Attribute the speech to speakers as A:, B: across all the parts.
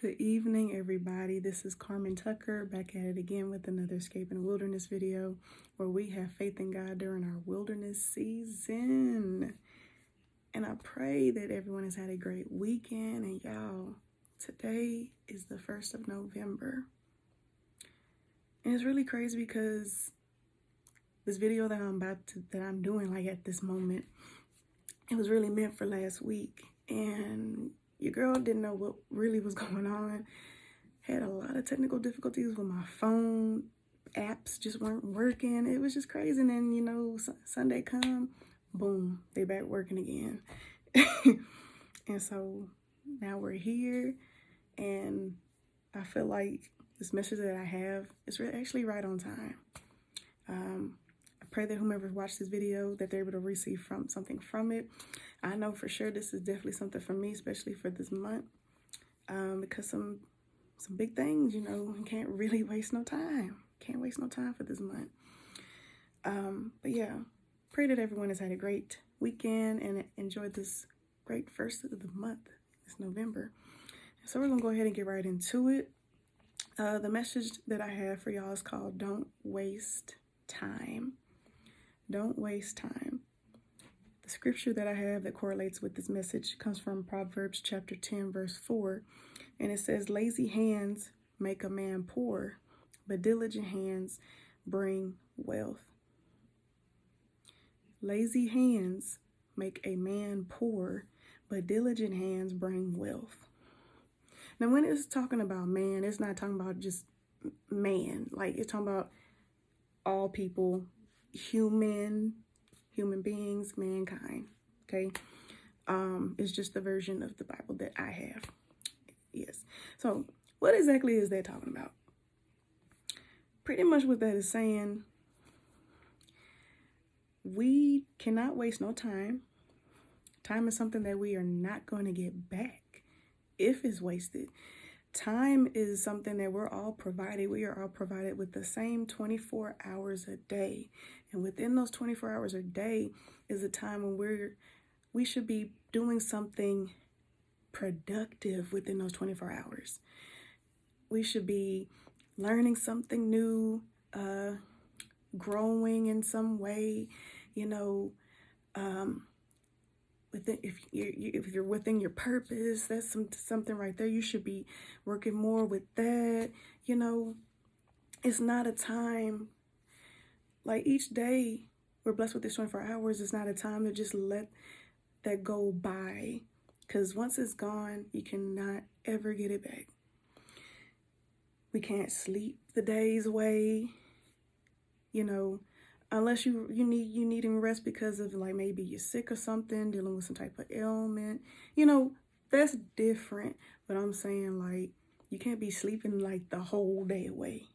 A: Good evening, everybody. This is Carmen Tucker back at it again with another Escaping the Wilderness video where we have faith in God during our wilderness season. And I pray that everyone has had a great weekend. And y'all, today is the 1st of November. And it's really crazy because this video that I'm doing like at this moment, it was really meant for last week. And your girl didn't know what really was going on. Had a lot of technical difficulties with my phone. Apps just weren't working. It was just crazy. And then, Sunday come, boom, they back working again. And so now we're here. And I feel like this message that I have is actually right on time. I pray that whomever watched this video, that they're able to receive something from it. I know for sure this is definitely something for me, especially for this month, because some big things, and can't really waste no time. Can't waste no time for this month. But yeah, pray that everyone has had a great weekend and enjoyed this great first of the month. It's November. So we're going to go ahead and get right into it. The message that I have for y'all is called Don't Waste Time. Don't waste time. The scripture that I have that correlates with this message comes from Proverbs chapter 10, verse 4. And it says, lazy hands make a man poor, but diligent hands bring wealth. Lazy hands make a man poor, but diligent hands bring wealth. Now, when it's talking about man, it's not talking about just man. Like, it's talking about all people, human beings, mankind, okay? It's just the version of the Bible that I have. Yes. So what exactly is that talking about? Pretty much what that is saying, we cannot waste no time. Time is something that we are not going to get back if it's wasted. Time is something that we're all provided. We are all provided with the same 24 hours a day. And within those 24 hours a day is a time when we should be doing something productive within those 24 hours. We should be learning something new, growing in some way, if you're within your purpose, that's something right there. You should be working more with that. It's not a time, like each day we're blessed with this 24 hours. It's not a time to just let that go by, because once it's gone, you cannot ever get it back. We can't sleep the days away, unless you needing rest because of like maybe you're sick or something, dealing with some type of ailment, that's different. But I'm saying, like, you can't be sleeping like the whole day away.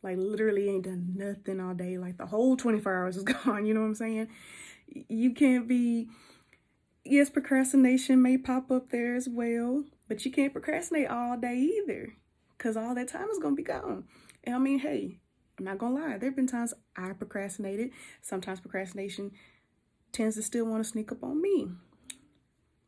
A: Like, literally ain't done nothing all day. Like, the whole 24 hours is gone. You know what I'm saying? You can't be, yes, procrastination may pop up there as well, but you can't procrastinate all day either, because all that time is going to be gone. And I mean, hey, I'm not going to lie. There have been times I procrastinated. Sometimes procrastination tends to still want to sneak up on me.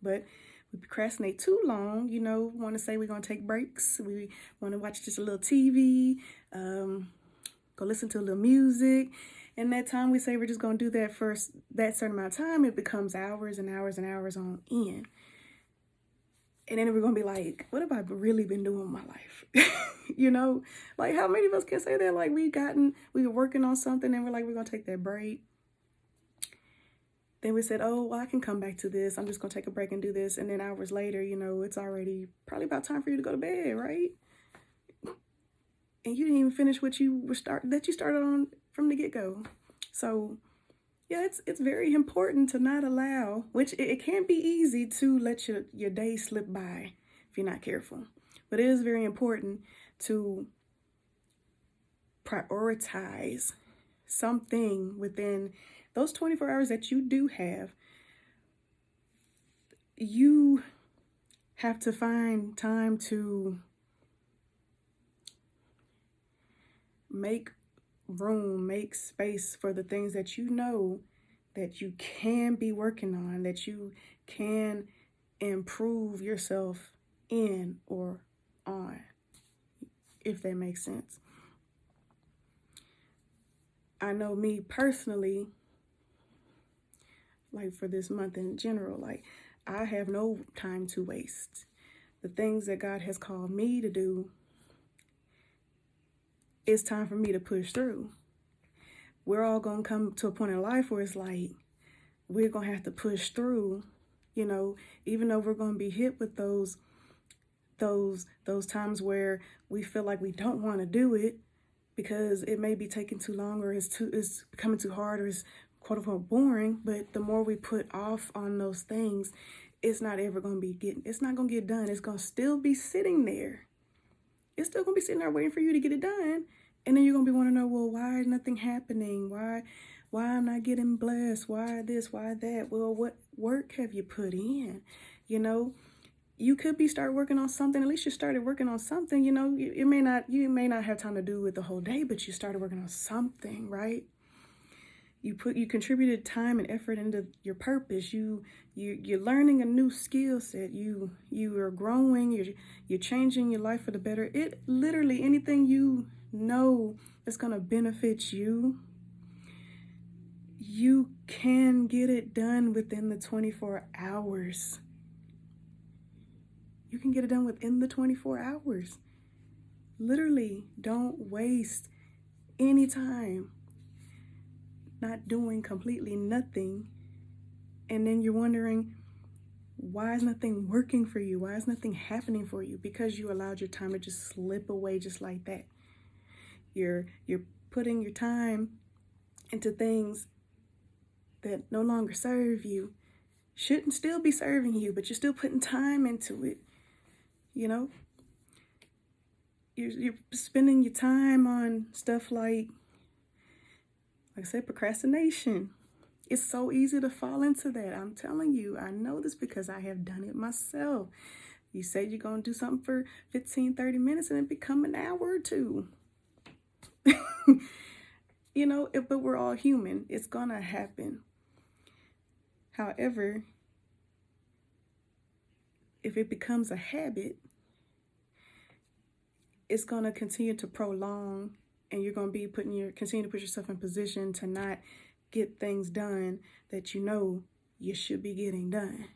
A: But we procrastinate too long, want to say we're going to take breaks. We want to watch just a little TV, go listen to a little music. And that time we say we're just going to do that for that certain amount of time, it becomes hours and hours and hours on end. And then we're going to be like, what have I really been doing with my life? Like, how many of us can say that? Like, we were working on something and we're like, we're going to take that break. Then we said, oh, well, I can come back to this. I'm just going to take a break and do this. And then hours later, it's already probably about time for you to go to bed, right? And you didn't even finish what you started on from the get-go. So yeah, it's very important to not allow, which it can be easy to let your day slip by if you're not careful. But it is very important to prioritize something within those 24 hours that you do have. You have to find time to make room, make space for the things that that you can be working on, that you can improve yourself in or on. if that makes sense. I know me personally, like for this month in general, like I have no time to waste. The things that God has called me to do, it's time for me to push through. We're all going to come to a point in life where it's like, we're going to have to push through, you know, even though we're going to be hit with those times where we feel like we don't want to do it because it may be taking too long, or it's becoming too hard, or it's quote unquote boring. But the more we put off on those things, it's not ever going to it's not going to get done. It's going to still be sitting there. It's still going to be sitting there waiting for you to get it done. And then you're going to be wanting to know, well, why is nothing happening? Why I'm not getting blessed? Why this? Why that? Well, what work have you put in? You know, you could be start working on something. At least you started working on something. You know, you may not have time to do it the whole day, but you started working on something, right? You contributed time and effort into your purpose. You're learning a new skill set. You are growing. You're changing your life for the better. It literally, anything you know that's gonna benefit you, you can get it done within the 24 hours. You can get it done within the 24 hours. Literally, don't waste any time not doing completely nothing. And then you're wondering, why is nothing working for you? Why is nothing happening for you? Because you allowed your time to just slip away just like that. You're putting your time into things that no longer serve you. Shouldn't still be serving you, but you're still putting time into it. You know? You're spending your time on stuff like I said, procrastination. It's so easy to fall into that. I'm telling you, I know this because I have done it myself. You say you're going to do something for 15, 30 minutes and it become an hour or two. You know, but we're all human. It's going to happen. However, if it becomes a habit, it's going to continue to prolong, and you're going to be continue to put yourself in position to not get things done that you know you should be getting done.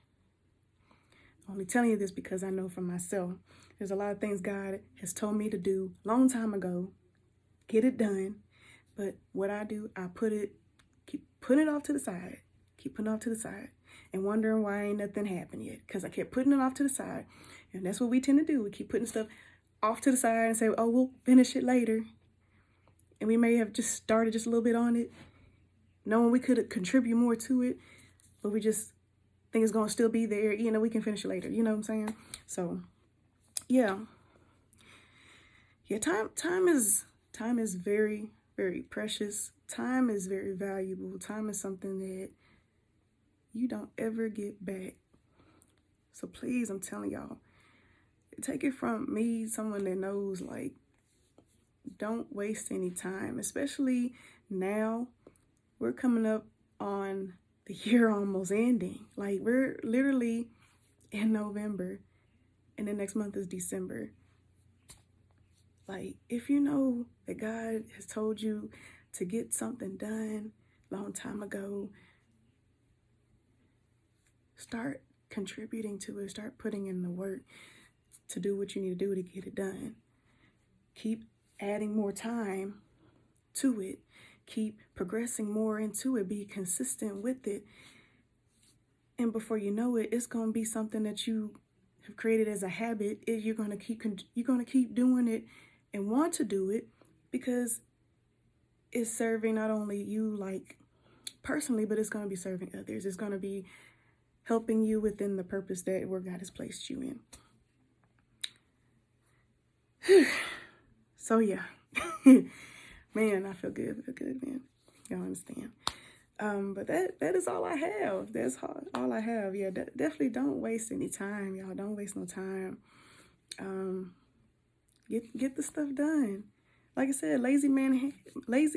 A: I'm only telling you this because I know for myself. There's a lot of things God has told me to do a long time ago. Get it done. But what I do, I keep putting it off to the side. Keep putting it off to the side. And wondering why ain't nothing happened yet. Because I kept putting it off to the side. And that's what we tend to do. We keep putting stuff off to the side and say, oh, we'll finish it later. And we may have just started just a little bit on it, knowing we could contribute more to it, but we just think it's going to still be there. You know, we can finish it later. You know what I'm saying? So, yeah. Yeah, time is very, very precious. Time is very valuable. Time is something that you don't ever get back. So please, I'm telling y'all, take it from me, someone that knows, like, don't waste any time, especially now. We're coming up on the year almost ending. Like, we're literally in November and the next month is December. Like, if you know that God has told you to get something done a long time ago, start contributing to it. Start putting in the work to do what you need to do to get it done. Keep adding more time to it. Keep progressing more into it. Be consistent with it. And before you know it, it's going to be something that you have created as a habit. You're going to keep doing it and want to do it because it's serving not only you, like, personally, but it's going to be serving others. It's going to be helping you within the purpose that where God has placed you in. So yeah, man, I feel good, man. Y'all understand. But that is all I have. That's all I have. Yeah, definitely don't waste any time, y'all. Don't waste no time. Get the stuff done. Like I said, lazy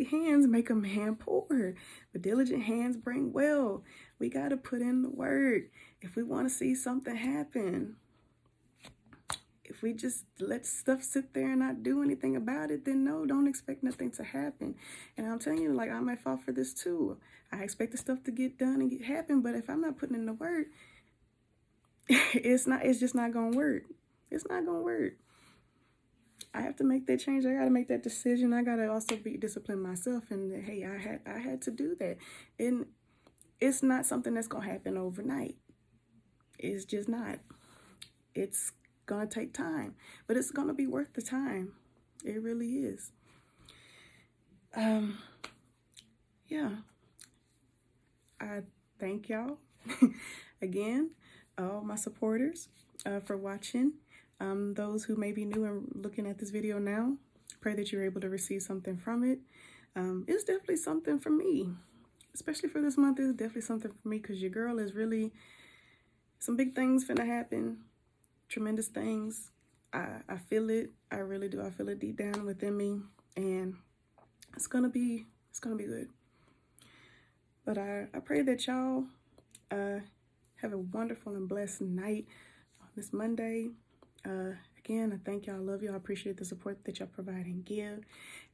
A: hands make a man poor, but diligent hands bring wealth. We got to put in the work if we want to see something happen. if we just let stuff sit there and not do anything about it, then no, don't expect nothing to happen. And I'm telling you, like, I might fall for this too. I expect the stuff to get done and happen, but if I'm not putting in the work, it's just not gonna work. It's not gonna work. I have to make that change. I gotta make that decision. I gotta also be disciplined myself. And hey, I had to do that. And it's not something that's gonna happen overnight. It's just not. It's gonna take time, but it's gonna be worth the time. It really is. Yeah. I thank y'all again, all my supporters, for watching. Those who may be new and looking at this video now, pray that you're able to receive something from it. It's definitely something for me, especially for this month. It's definitely something for me because your girl is really, some big things finna happen. Tremendous things. I feel it. I really do. I feel it deep down within me, and it's gonna be good. But I pray that y'all have a wonderful and blessed night on this Monday. Again, I thank y'all. I love y'all. I appreciate the support that y'all provide and give,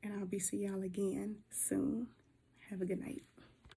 A: and I'll be seeing y'all again soon. Have a good night.